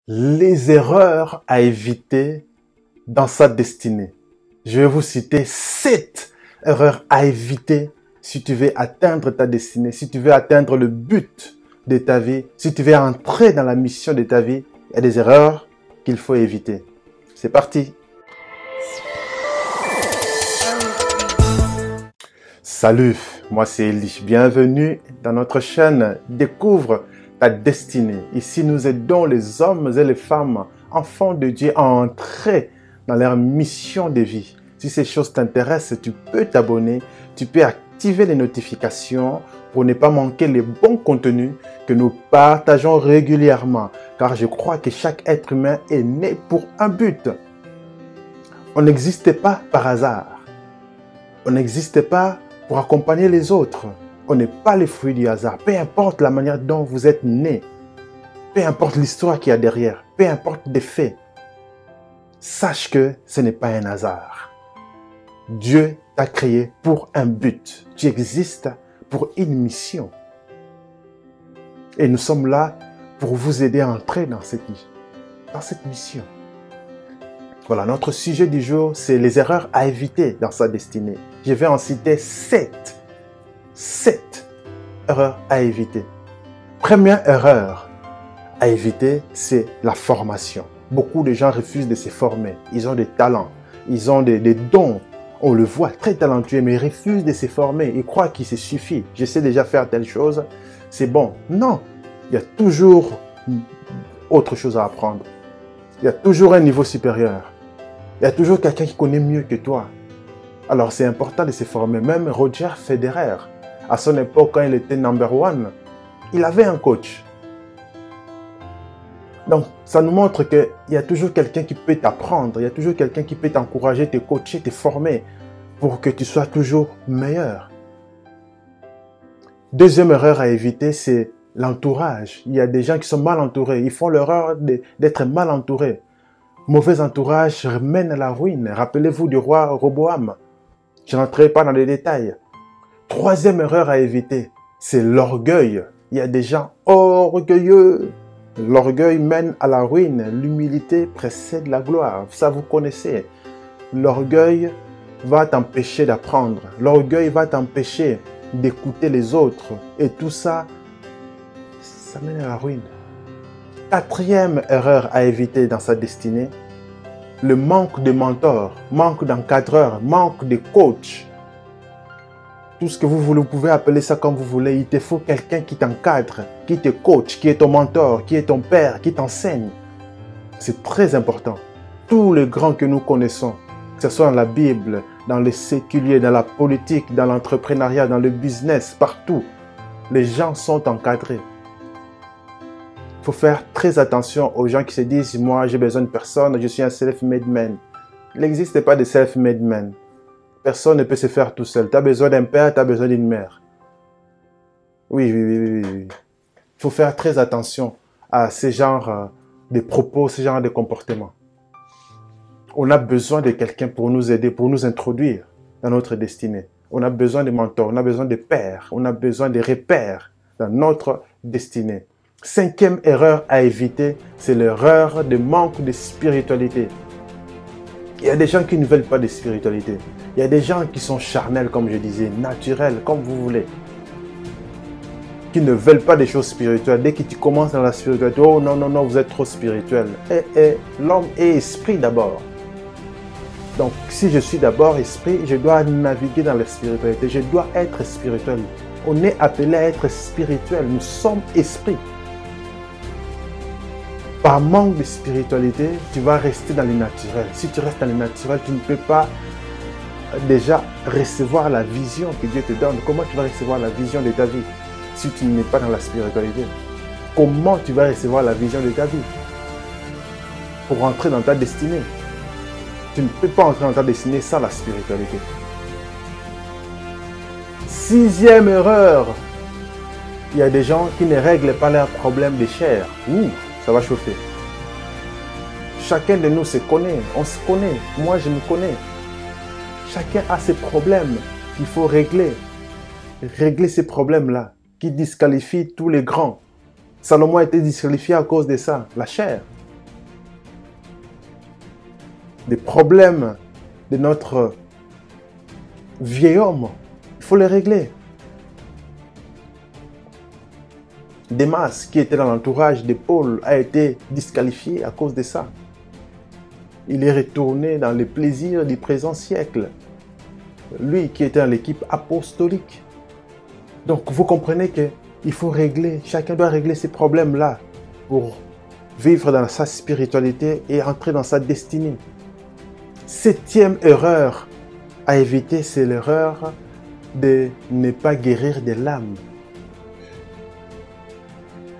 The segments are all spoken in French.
Les erreurs à éviter dans sa destinée. Je vais vous citer 7 erreurs à éviter si tu veux atteindre ta destinée, si tu veux atteindre le but de ta vie, si tu veux entrer dans la mission de ta vie. Il y a des erreurs qu'il faut éviter. C'est parti. Salut, moi c'est Eli. Bienvenue dans notre chaîne Découvre ta destinée. Ici, nous aidons les hommes et les femmes, enfants de Dieu, à entrer dans leur mission de vie. Si ces choses t'intéressent, tu peux t'abonner, tu peux activer les notifications pour ne pas manquer les bons contenus que nous partageons régulièrement. Car je crois que chaque être humain est né pour un but. On n'existe pas par hasard. On n'existe pas pour accompagner les autres. On n'est pas les fruits du hasard. Peu importe la manière dont vous êtes né, peu importe l'histoire qu'il y a derrière, peu importe les faits, sache que ce n'est pas un hasard. Dieu t'a créé pour un but. Tu existes pour une mission. Et nous sommes là pour vous aider à entrer dans cette mission. Voilà, notre sujet du jour, c'est les erreurs à éviter dans sa destinée. Je vais en citer 7 erreurs à éviter. Première erreur à éviter, c'est la formation. Beaucoup de gens refusent de se former. Ils ont des talents, ils ont des dons. On le voit, très talentueux, mais ils refusent de se former. Ils croient qu'il se suffit. Je sais déjà faire telle chose, c'est bon. Non, il y a toujours autre chose à apprendre. Il y a toujours un niveau supérieur. Il y a toujours quelqu'un qui connaît mieux que toi. Alors c'est important de se former. Même Roger Federer, à son époque, quand il était number one, il avait un coach. Donc, ça nous montre qu'il y a toujours quelqu'un qui peut t'apprendre, il y a toujours quelqu'un qui peut t'encourager, te coacher, te former pour que tu sois toujours meilleur. Deuxième erreur à éviter, c'est l'entourage. Il y a des gens qui sont mal entourés. Ils font l'erreur d'être mal entourés. Mauvais entourage mène à la ruine. Rappelez-vous du roi Roboam. Je n'entrerai pas dans les détails. Troisième erreur à éviter, c'est l'orgueil. Il y a des gens orgueilleux. L'orgueil mène à la ruine. L'humilité précède la gloire. Ça, vous connaissez. L'orgueil va t'empêcher d'apprendre. L'orgueil va t'empêcher d'écouter les autres. Et tout ça, ça mène à la ruine. Quatrième erreur à éviter dans sa destinée, le manque de mentors, manque d'encadreurs, manque de coach. Tout ce que vous pouvez appeler ça comme vous voulez. Il te faut quelqu'un qui t'encadre, qui te coach, qui est ton mentor, qui est ton père, qui t'enseigne. C'est très important. Tous les grands que nous connaissons, que ce soit dans la Bible, dans le séculier, dans la politique, dans l'entrepreneuriat, dans le business, partout, les gens sont encadrés. Il faut faire très attention aux gens qui se disent « Moi, j'ai besoin de personne, je suis un self-made man ». Il n'existe pas de self-made man. Personne ne peut se faire tout seul. Tu as besoin d'un père, tu as besoin d'une mère. Oui. Il faut faire très attention à ce genre de propos, ce genre de comportements. On a besoin de quelqu'un pour nous aider, pour nous introduire dans notre destinée. On a besoin de mentors, on a besoin de pères, on a besoin de repères dans notre destinée. Cinquième erreur à éviter, c'est l'erreur de manque de spiritualité. Il y a des gens qui ne veulent pas de spiritualité. Il y a des gens qui sont charnels, comme je disais, naturels, comme vous voulez. Qui ne veulent pas des choses spirituelles. Dès que tu commences dans la spiritualité, oh non, vous êtes trop spirituel. L'homme est esprit d'abord. Donc, si je suis d'abord esprit, je dois naviguer dans la spiritualité. Je dois être spirituel. On est appelé à être spirituel. Nous sommes esprits. Par manque de spiritualité, tu vas rester dans le naturel. Si tu restes dans le naturel, tu ne peux pas déjà recevoir la vision que Dieu te donne. Comment tu vas recevoir la vision de ta vie si tu n'es pas dans la spiritualité? Comment tu vas recevoir la vision de ta vie pour entrer dans ta destinée? Tu ne peux pas entrer dans ta destinée sans la spiritualité. Sixième erreur, il y a des gens qui ne règlent pas leurs problèmes de chair. Ça va chauffer. Chacun de nous se connaît. On se connaît. Moi, je me connais. Chacun a ses problèmes qu'il faut régler. Régler ces problèmes-là qui disqualifient tous les grands. Salomon a été disqualifié à cause de ça, la chair. des problèmes de notre vieil homme. Il faut les régler. Démas, qui était dans l'entourage de Paul, a été disqualifié à cause de ça. Il est retourné dans les plaisirs du présent siècle. Lui qui était dans l'équipe apostolique. Donc vous comprenez qu'il faut régler, chacun doit régler ces problèmes-là pour vivre dans sa spiritualité et entrer dans sa destinée. 7e erreur à éviter, c'est l'erreur de ne pas guérir de l'âme.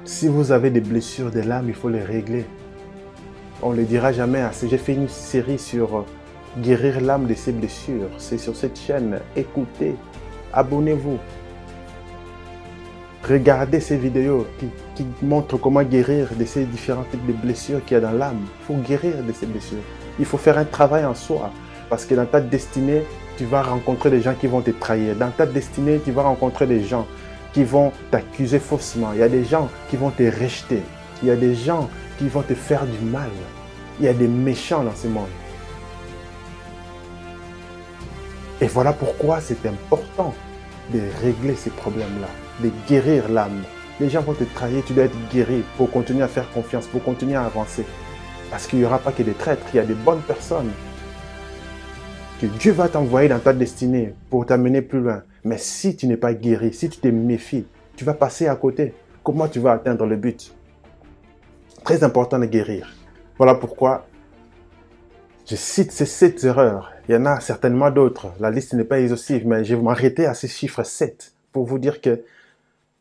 Si vous avez des blessures de l'âme, il faut les régler. On ne le dira jamais assez. J'ai fait une série sur guérir l'âme de ses blessures. C'est sur cette chaîne. Écoutez, abonnez-vous. Regardez ces vidéos qui montrent comment guérir de ces différents types de blessures qu'il y a dans l'âme. Il faut guérir de ces blessures. Il faut faire un travail en soi. Parce que dans ta destinée, tu vas rencontrer des gens qui vont te trahir. Dans ta destinée, tu vas rencontrer des gens qui vont t'accuser faussement. Il y a des gens qui vont te rejeter. Il y a des gens qui vont te faire du mal. Il y a des méchants dans ce monde. Et voilà pourquoi c'est important de régler ces problèmes-là, de guérir l'âme. Les gens vont te trahir, tu dois être guéri pour continuer à faire confiance, pour continuer à avancer. Parce qu'il n'y aura pas que des traîtres, il y a des bonnes personnes que Dieu va t'envoyer dans ta destinée pour t'amener plus loin. Mais si tu n'es pas guéri, si tu te méfies, tu vas passer à côté. Comment tu vas atteindre le but? Très important de guérir. Voilà pourquoi je cite ces 7 erreurs. Il y en a certainement d'autres. La liste n'est pas exhaustive, mais je vais m'arrêter à ces chiffres 7 pour vous dire que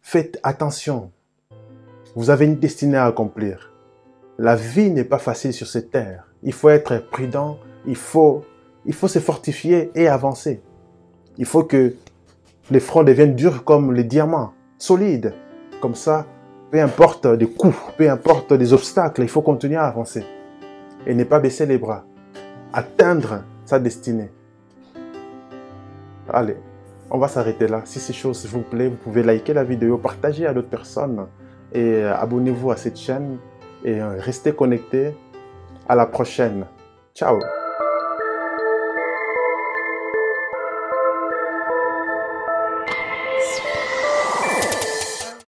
faites attention. Vous avez une destinée à accomplir. La vie n'est pas facile sur cette terre. Il faut être prudent, il faut se fortifier et avancer. Il faut que les fronts deviennent durs comme les diamants, solides. Comme ça, peu importe des coups, peu importe des obstacles, il faut continuer à avancer. Et ne pas baisser les bras. Atteindre sa destinée. Allez, on va s'arrêter là. Si ces choses vous plaisent, vous pouvez liker la vidéo, partager à d'autres personnes et abonnez-vous à cette chaîne et restez connectés. À la prochaine. Ciao.